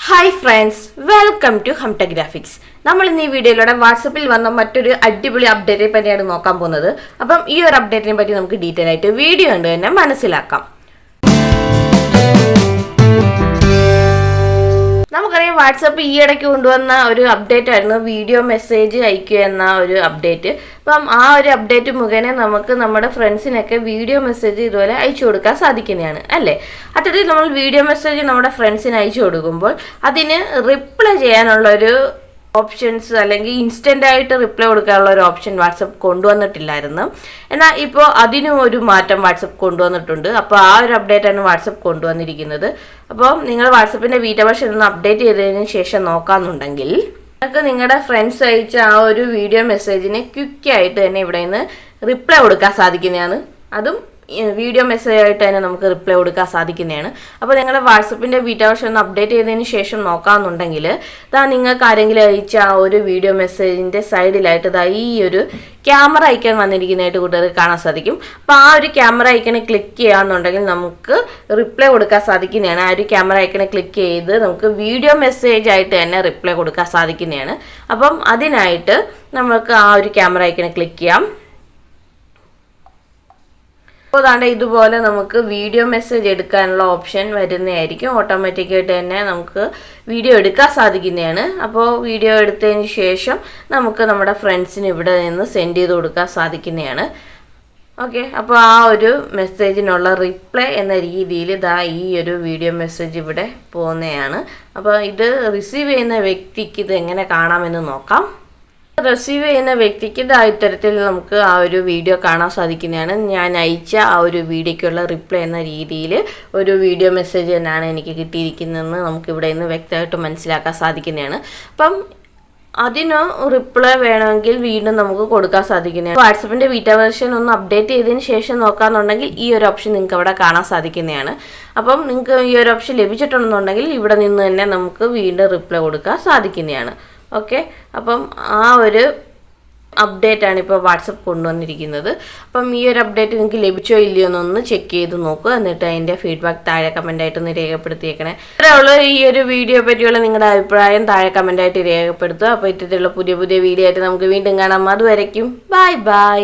Hi friends, welcome to Humta Graphics. നമ്മൾ ഇന്ന് ഈ വീഡിയോയിലൂടെ വാട്സാപ്പിൽ വന്ന മറ്റൊരു അടിപൊളി അപ്ഡേറ്റിനെ പറ്റിയാണ് നോക്കാൻ പോകുന്നത്. അപ്പം ഈ ഒരു അപ്ഡേറ്റിനെ പറ്റി നമുക്ക് ഡീറ്റെയിൽ ആയിട്ട് വീഡിയോ കണ്ട് തന്നെ മനസ്സിലാക്കാം. നമുക്കറിയാം വാട്സാപ്പ് ഈ ഇടയ്ക്ക് കൊണ്ടുവന്ന ഒരു അപ്ഡേറ്റ് ആയിരുന്നു വീഡിയോ മെസ്സേജ് അയക്കുക എന്ന ഒരു അപ്ഡേറ്റ്. അപ്പം ആ ഒരു അപ്ഡേറ്റ് മുഖേന നമുക്ക് നമ്മുടെ ഫ്രണ്ട്സിനൊക്കെ വീഡിയോ മെസ്സേജ് ഇതുപോലെ അയച്ചു കൊടുക്കാൻ സാധിക്കുന്നതാണ് അല്ലേ. അത്തരത്തിൽ നമ്മൾ വീഡിയോ മെസ്സേജ് നമ്മുടെ ഫ്രണ്ട്സിന് അയച്ചു കൊടുക്കുമ്പോൾ അതിന് റിപ്ലൈ ചെയ്യാനുള്ളൊരു ഓപ്ഷൻസ് അല്ലെങ്കിൽ ഇൻസ്റ്റൻ്റ് ആയിട്ട് റിപ്ലൈ കൊടുക്കാനുള്ള ഒരു ഓപ്ഷൻ വാട്സപ്പ് കൊണ്ടുവന്നിട്ടില്ലായിരുന്നു. എന്നാൽ ഇപ്പോൾ അതിനും ഒരു മാറ്റം വാട്സപ്പ് കൊണ്ടുവന്നിട്ടുണ്ട്. അപ്പോൾ ആ ഒരു അപ്ഡേറ്റാണ് വാട്സപ്പ് കൊണ്ടുവന്നിരിക്കുന്നത്. അപ്പോൾ നിങ്ങൾ വാട്സപ്പിൻ്റെ ബീറ്റ വെർഷൻ ഒന്ന് അപ്ഡേറ്റ് ചെയ്തതിന് ശേഷം നോക്കാമെന്നുണ്ടെങ്കിൽ നിങ്ങൾക്ക് നിങ്ങളുടെ ഫ്രണ്ട്സ് അയച്ച ആ ഒരു വീഡിയോ മെസ്സേജിന് ക്വിക്കായിട്ട് തന്നെ ഇവിടെ നിന്ന് റിപ്ലൈ കൊടുക്കാൻ സാധിക്കുന്നതാണ്. അതും വീഡിയോ മെസ്സേജ് ആയിട്ട് തന്നെ നമുക്ക് റിപ്ലൈ കൊടുക്കാൻ സാധിക്കുന്നതാണ്. അപ്പോൾ നിങ്ങളുടെ വാട്സപ്പിൻ്റെ ബീറ്റ വെർഷൻ ഒന്ന് അപ്ഡേറ്റ് ചെയ്തതിന് ശേഷം നോക്കാമെന്നുണ്ടെങ്കിൽ നിങ്ങൾക്ക് ആരെങ്കിലും അയച്ച ആ ഒരു വീഡിയോ മെസ്സേജിൻ്റെ സൈഡിലായിട്ട് ഈ ഒരു ക്യാമറ ഐക്കൺ വന്നിരിക്കുന്നതായിട്ട് കൂട്ടുകാർക്ക് കാണാൻ സാധിക്കും. അപ്പോൾ ആ ഒരു ക്യാമറ ഐക്കണെ ക്ലിക്ക് ചെയ്യാമെന്നുണ്ടെങ്കിൽ നമുക്ക് റിപ്ലൈ കൊടുക്കാൻ സാധിക്കുന്നതാണ്. ആ ഒരു ക്യാമറ ഐക്കണെ ക്ലിക്ക് ചെയ്ത് നമുക്ക് വീഡിയോ മെസ്സേജ് ആയിട്ട് തന്നെ റിപ്ലൈ കൊടുക്കാൻ സാധിക്കുന്നതാണ്. അപ്പം അതിനായിട്ട് നമുക്ക് ആ ഒരു ക്യാമറ ഐക്കണെ ക്ലിക്ക് ചെയ്യാം. അപ്പോൾ അതാണ്ട് ഇതുപോലെ നമുക്ക് വീഡിയോ മെസ്സേജ് എടുക്കാനുള്ള ഓപ്ഷൻ വരുന്നതായിരിക്കും. ഓട്ടോമാറ്റിക്കായിട്ട് തന്നെ നമുക്ക് വീഡിയോ എടുക്കാൻ സാധിക്കുന്നതാണ്. അപ്പോൾ വീഡിയോ എടുത്തതിന് ശേഷം നമുക്ക് നമ്മുടെ ഫ്രണ്ട്സിന് ഇവിടെ നിന്ന് സെൻഡ് ചെയ്ത് കൊടുക്കാൻ സാധിക്കുന്നതാണ്. ഓക്കെ, അപ്പോൾ ആ ഒരു മെസ്സേജിനുള്ള റിപ്ലൈ എന്ന രീതിയിൽ ഈ ഒരു വീഡിയോ മെസ്സേജ് ഇവിടെ പോകുന്നതാണ്. അപ്പോൾ ഇത് റിസീവ് ചെയ്യുന്ന വ്യക്തിക്ക് ഇത് എങ്ങനെ കാണാമെന്ന് നോക്കാം. റിസീവ് ചെയ്യുന്ന വ്യക്തിക്ക് ഇത്തരത്തിൽ നമുക്ക് ആ ഒരു വീഡിയോ കാണാൻ സാധിക്കുന്നതാണ്. ഞാൻ അയച്ച ആ ഒരു വീഡിയോയ്ക്കുള്ള റിപ്ലൈ എന്ന രീതിയിൽ ഒരു വീഡിയോ മെസ്സേജ് തന്നെയാണ് എനിക്ക് കിട്ടിയിരിക്കുന്നതെന്ന് നമുക്കിവിടെ നിന്ന് വ്യക്തമായിട്ട് മനസ്സിലാക്കാൻ സാധിക്കുന്നതാണ്. അപ്പം അതിന് റിപ്ലൈ വേണമെങ്കിൽ വീണ്ടും നമുക്ക് കൊടുക്കാൻ സാധിക്കുന്നതാണ്. വാട്സപ്പിൻ്റെ ബീറ്റ വെർഷൻ ഒന്ന് അപ്ഡേറ്റ് ചെയ്തതിന് ശേഷം നോക്കാമെന്നുണ്ടെങ്കിൽ ഈ ഒരു ഓപ്ഷൻ നിങ്ങൾക്ക് അവിടെ കാണാൻ സാധിക്കുന്നതാണ്. അപ്പം നിങ്ങൾക്ക് ഈ ഒരു ഓപ്ഷൻ ലഭിച്ചിട്ടുണ്ടെന്നുണ്ടെങ്കിൽ ഇവിടെ നിന്ന് തന്നെ നമുക്ക് വീണ്ടും റിപ്ലൈ കൊടുക്കാൻ സാധിക്കുന്നതാണ്. ഓക്കെ, അപ്പം ആ ഒരു അപ്ഡേറ്റാണ് ഇപ്പോൾ വാട്സപ്പ് കൊണ്ടുവന്നിരിക്കുന്നത്. അപ്പം ഈ ഒരു അപ്ഡേറ്റ് നിങ്ങൾക്ക് ലഭിച്ചോ ഇല്ലയോ എന്നൊന്ന് ചെക്ക് ചെയ്ത് നോക്കുക. എന്നിട്ട് അതിൻ്റെ ഫീഡ്ബാക്ക് താഴെ കമൻറ്റായിട്ടൊന്ന് രേഖപ്പെടുത്തിയേക്കണേ. ഇത്രയുള്ള ഈ ഒരു വീഡിയോ പറ്റിയുള്ള നിങ്ങളുടെ അഭിപ്രായം താഴെ കമൻറ്റായിട്ട് രേഖപ്പെടുത്തുക. അപ്പോൾ ഇത്തരത്തിലുള്ള പുതിയ വീഡിയോ ആയിട്ട് നമുക്ക് വീണ്ടും കാണാം. അതുവരയ്ക്കും ബൈ ബൈ.